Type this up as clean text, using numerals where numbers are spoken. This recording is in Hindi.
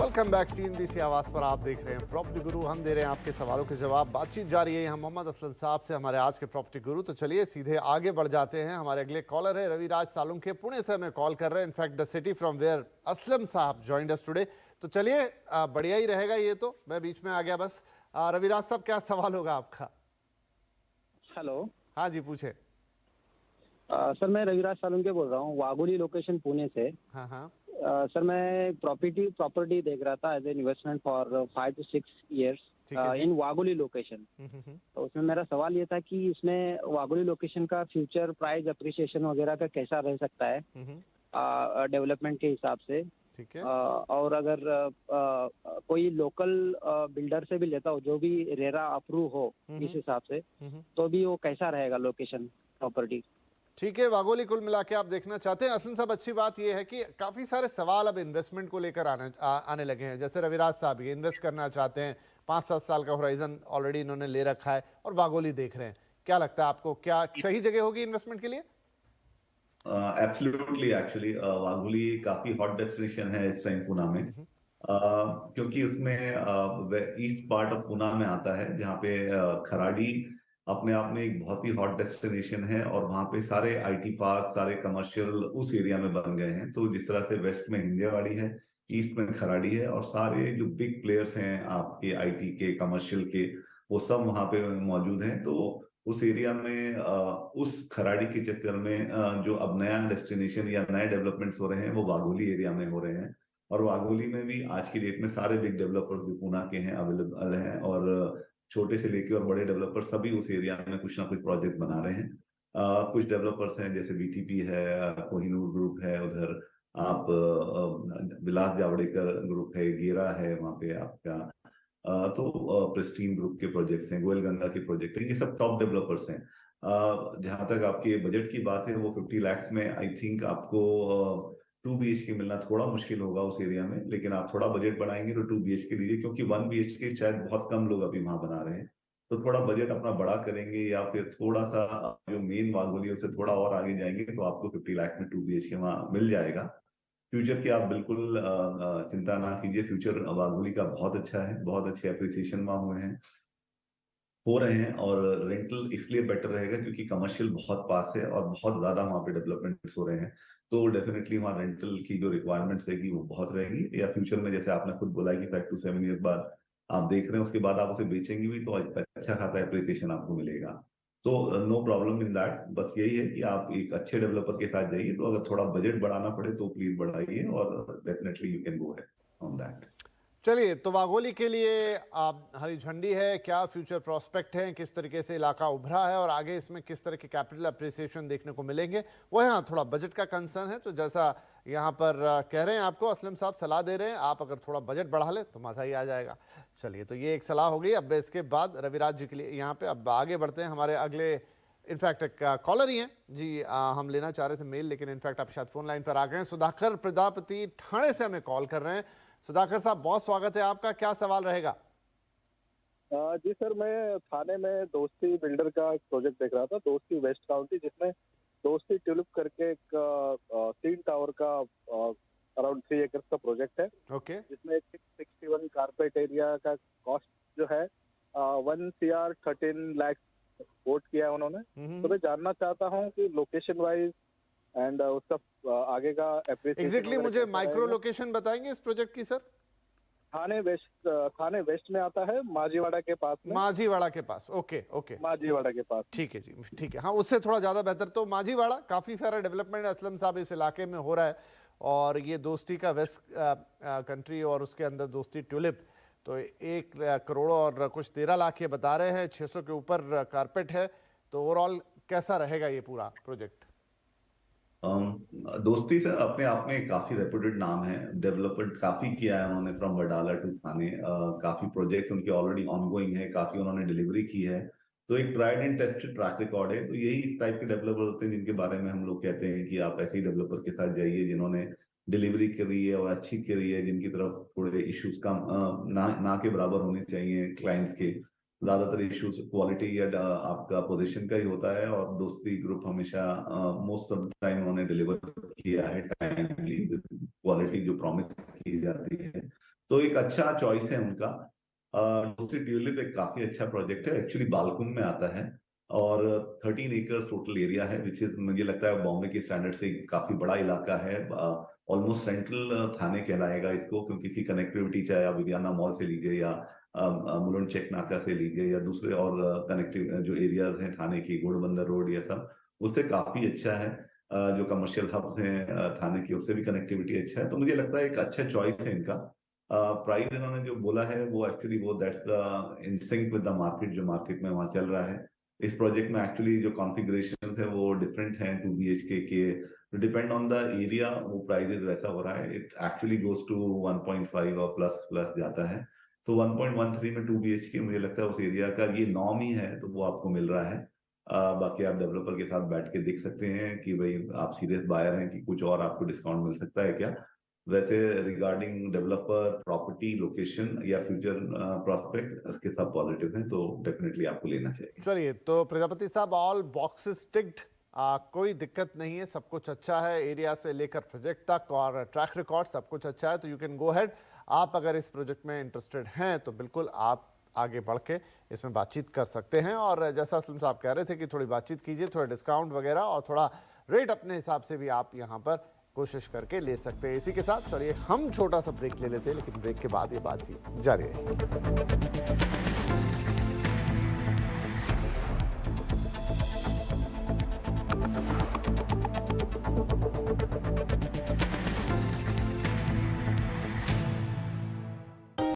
वेलकम बैक सीएनबीसी आवाज पर। आप देख रहे हैं प्रॉपर्टी गुरु। हम दे रहे हैं आपके सवालों के जवाब। बातचीत जारी है यहाँ मोहम्मद असलम साहब से, हमारे आज के प्रॉपर्टी गुरु। तो चलिए सीधे आगे बढ़ जाते हैं। हमारे अगले कॉलर है रविराज सालुंखे, पुणे से हमें कॉल कर रहे हैं। In fact the city from where Aslam sahab joined us today. तो चलिए बढ़िया ही रहेगा ये तो, मैं बीच में आ गया बस। रविराज साहब क्या सवाल होगा आपका? हेलो। हाँ जी पूछे। सर मैं रविराज सालुंके बोल रहा हूँ, वाघोली लोकेशन पुणे से। हाँ हाँ। सर मैं प्रॉपर्टी देख रहा था as a investment for 5 to 6 years ठीक है जी। इन वाघोली लोकेशन। तो उसमें मेरा सवाल ये था कि इसमें वाघोली लोकेशन का फ्यूचर प्राइस अप्रिसिएशन वगैरह का कैसा रह सकता है डेवलपमेंट के हिसाब से। ठीक है। और अगर कोई लोकल बिल्डर से भी लेता हो जो भी रेरा अप्रूव हो इस हिसाब से, तो भी वो कैसा रहेगा लोकेशन प्रॉपर्टी। ठीक है, वाघोली कुल मिला के आप देखना चाहते हैं। असलम साहब अच्छी बात यह है कि काफ़ी सारे सवाल अब इन्वेस्टमेंट को लेकर आने लगे हैं। जैसे रविराज साहब ये इन्वेस्ट करना चाहते हैं, 5-7 साल का होराइजन ऑलरेडी इन्होंने ले रखा है और वाघोली देख रहे हैं। क्या लगता है आपको, क्या सही जगह होगी इन्वेस्टमेंट के लिए? एब्सोल्युटली, एक्चुअली वाघोली काफी हॉट डेस्टिनेशन है इस टाइम पुणे में। क्योंकि उसमें ईस्ट पार्ट ऑफ पुणे में आता है, जहाँ पे खराड़ी अपने आप में एक बहुत ही हॉट डेस्टिनेशन है, और वहाँ पे सारे आईटी पार्क, सारे कमर्शियल उस एरिया में बन गए हैं। तो जिस तरह से वेस्ट में हिंजेवाड़ी है, ईस्ट में खराड़ी है, और सारे जो बिग प्लेयर्स हैं आपके आईटी के, कमर्शियल के, वो सब वहाँ पे मौजूद हैं। तो उस एरिया में उस खराड़ी के चक्कर में जो अब नया डेस्टिनेशन या नए डेवलपमेंट्स हो रहे हैं वो वाघोली एरिया में हो रहे हैं। और वाघोली में भी आज की डेट में सारे बिग डेवलपर्स भी पुणे के हैं, अवेलेबल हैं, और छोटे से लेके और बड़े डेवलपर सभी उस एरिया में कुछ ना कुछ प्रोजेक्ट बना रहे हैं। कुछ डेवलपर्स हैं जैसे बीटीपी है, कोहिनूर ग्रुप है, उधर आप विलास जावड़ेकर ग्रुप है, गेरा है वहाँ पे आपका। तो प्रेस्टीन ग्रुप के प्रोजेक्ट्स हैं, गोयल गंगा के प्रोजेक्ट हैं, ये सब टॉप डेवलपर्स हैं। जहां तक आपके बजट की बात है, वो 50 लाख में आई थिंक आपको 2 BHK मिलना थोड़ा मुश्किल होगा उस एरिया में। लेकिन आप थोड़ा बजट बढ़ाएंगे तो 2 BHK लीजिए, क्योंकि 1 BHK शायद बहुत कम लोग अभी वहां बना रहे हैं। तो थोड़ा बजट अपना बड़ा करेंगे, या फिर थोड़ा सा जो मेन वाघोली से थोड़ा और आगे जाएंगे, तो आपको 50 लाख में 2 BHK वहां मिल जाएगा। फ्यूचर की आप बिल्कुल चिंता ना कीजिए। फ्यूचर वाघोली का बहुत अच्छा है, बहुत अच्छे अप्रिसिएशन वहां हो रहे हैं। और रेंटल इसलिए बेटर रहेगा क्योंकि कमर्शियल बहुत पास है और बहुत ज्यादा वहां पे डेवलपमेंट्स हो रहे हैं। तो डेफिनेटली वहाँ रेंटल की जो रिक्वायरमेंट्स रहेगी वो बहुत रहेगी। या फ्यूचर में जैसे आपने खुद बोला कि 5 to 7 years बाद आप देख रहे हैं, उसके बाद आप उसे बेचेंगे भी तो अच्छा खासा अप्रिसिएशन आपको मिलेगा। तो नो प्रॉब्लम इन दैट। बस यही है कि आप एक अच्छे डेवलपर के साथ जाइए। तो अगर थोड़ा बजट बढ़ाना पड़े तो प्लीज बढ़ाइए, और definitely you can go ahead on that. चलिए, तो वाघोली के लिए हरी झंडी है। क्या फ्यूचर प्रोस्पेक्ट हैं, किस तरीके से इलाका उभरा है और आगे इसमें किस तरह के कैपिटल अप्रिसिएशन देखने को मिलेंगे, वो यहाँ थोड़ा बजट का कंसर्न है। तो जैसा यहाँ पर कह रहे हैं, आपको असलम साहब सलाह दे रहे हैं, आप अगर थोड़ा बजट बढ़ा ले तो मजा ही आ जाएगा। चलिए, तो ये एक सलाह हो गई। अब इसके बाद रविराज जी के लिए यहाँ पे अब आगे बढ़ते हैं। हमारे अगले इनफैक्ट एक कॉलर ही हैं जी। हम लेना चाह रहे थे मेल, लेकिन इनफैक्ट आप शायद फोन लाइन पर आ गए हैं। सुधाकर प्रजापति ठाणे से हमें कॉल कर रहे हैं। सुधाकर साहब, बहुत स्वागत है आपका। क्या सवाल रहेगा? जी सर, मैं थाने में दोस्ती बिल्डर का एक प्रोजेक्ट देख रहा था, दोस्ती वेस्ट काउंटी, जिसमें दोस्ती ट्यूलिप करके एक 3 टावर का अराउंड 3 एकर्स का प्रोजेक्ट है। ओके। जिसमें 661 कारपेट एरिया का कॉस्ट जो है 1 CR 13 लाख वोट किया है उन्होंने। तो मैं जानना चाहता हूँ कि लोकेशन वाइज एंड उसका आगे का एग्जैक्टली मुझे माइक्रो लोकेशन बताएंगे इस प्रोजेक्ट की सर? थाने वेस्ट में आता है, माझीवाड़ा के पास में। माझीवाड़ा के पास, ओके ओके, माझीवाड़ा के पास। ठीक है जी, ठीक है। हाँ, उससे थोड़ा ज्यादा बेहतर। तो माझीवाड़ा काफी सारा डेवलपमेंट असलम साहब इस इलाके में हो रहा है, और ये दोस्ती का वेस्ट कंट्री और उसके अंदर दोस्ती ट्यूलिप, तो 1 करोड़ और कुछ 13 लाख ये बता रहे हैं, 600 के ऊपर कारपेट है। तो ओवरऑल कैसा रहेगा ये पूरा प्रोजेक्ट? दोस्ती सर अपने आप में काफी रेपुटेड नाम है, डेवलपमेंट काफी किया है उन्होंने, फ्रॉम वडाला टू थाने। काफी प्रोजेक्ट्स उनके ऑलरेडी ऑनगोइंग है, काफी उन्होंने डिलीवरी की है। तो एक tried and tested track record है। तो यही इस टाइप के डेवलपर होते हैं जिनके बारे में हम लोग कहते हैं कि आप ऐसे ही डेवलपर के साथ जाइए जिन्होंने डिलीवरी करी है और अच्छी करी है, जिनकी तरफ थोड़े इश्यूज कम ना के बराबर होने चाहिए क्लाइंट्स के। ज्यादातर इश्यूज क्वालिटी या आपका पोजीशन का ही होता है, और दोस्ती ग्रुप हमेशा मोस्ट ऑफ टाइम उन्होंने डिलीवर किया है टाइमली, क्वालिटी जो प्रॉमिस की जाती है तो एक अच्छा चॉइस है उनका। डोस्टी ट्यूलिप एक काफी अच्छा प्रोजेक्ट है, एक्चुअली बालकुम में आता है और 13 एकर्स टोटल एरिया है, विच इज मुझे लगता है बॉम्बे के स्टैंडर्ड से काफी बड़ा इलाका है। ऑलमोस्ट सेंट्रल थाने कहलाएगा इसको, क्योंकि इसकी कनेक्टिविटी चाहे आप विवियाना मॉल से लीजिए या मुलुंड चेक नाका से लीजिए या दूसरे और कनेक्टिव जो एरियाज हैं थाने की, घोड़बंदर रोड, ये सब उससे काफी अच्छा है। जो कमर्शियल हब्स हैं थाने की, उससे भी कनेक्टिविटी अच्छा है। तो मुझे लगता है एक अच्छा चॉइस है इनका। प्राइस इन्होंने जो बोला है वो एक्चुअली वो that's the in sync with the market, जो मार्केट में वहाँ चल रहा है। इस प्रोजेक्ट में एक्चुअली जो कॉन्फ़िगरेशन है वो डिफरेंट है 2 BHK के, डिपेंड ऑन द एरिया वो प्राइजेस वैसा हो रहा है। इट एक्चुअली गोज टू 1.5 और प्लस प्लस जाता है। तो 1.13 में 2 BHK मुझे लगता है उस एरिया का ये नॉर्म ही है, तो वो आपको मिल रहा है। बाकी आप डेवलपर के साथ बैठ के देख सकते हैं कि भाई आप सीरियस बायर हैं कि कुछ और आपको डिस्काउंट मिल सकता है क्या। वैसे रिगार्डिंग डेवलपर, प्रॉपर्टी, लोकेशन या फ्यूचर प्रॉस्पेक्ट, इसके सब पॉजिटिव हैं, तो डेफिनेटली आपको लेना चाहिए। चलिए, तो प्रजापति साहब ऑल बॉक्सेस टिक्ड, कोई दिक्कत नहीं है, सब कुछ अच्छा है, एरिया से लेकर प्रोजेक्ट तक और ट्रैक रिकॉर्ड सब कुछ अच्छा है, तो यू कैन गो हेड। आप अगर इस प्रोजेक्ट में इंटरेस्टेड हैं तो बिल्कुल आप आगे बढ़ के इसमें बातचीत कर सकते हैं। और जैसा असलम साहब कह रहे थे कि थोड़ी बातचीत कीजिए, थोड़ा डिस्काउंट वगैरह और थोड़ा रेट अपने हिसाब से भी आप यहाँ पर कोशिश करके ले सकते हैं। इसी के साथ चलिए हम छोटा सा ब्रेक ले लेते हैं, लेकिन ब्रेक के बाद ये बातचीत जारी रहेगी।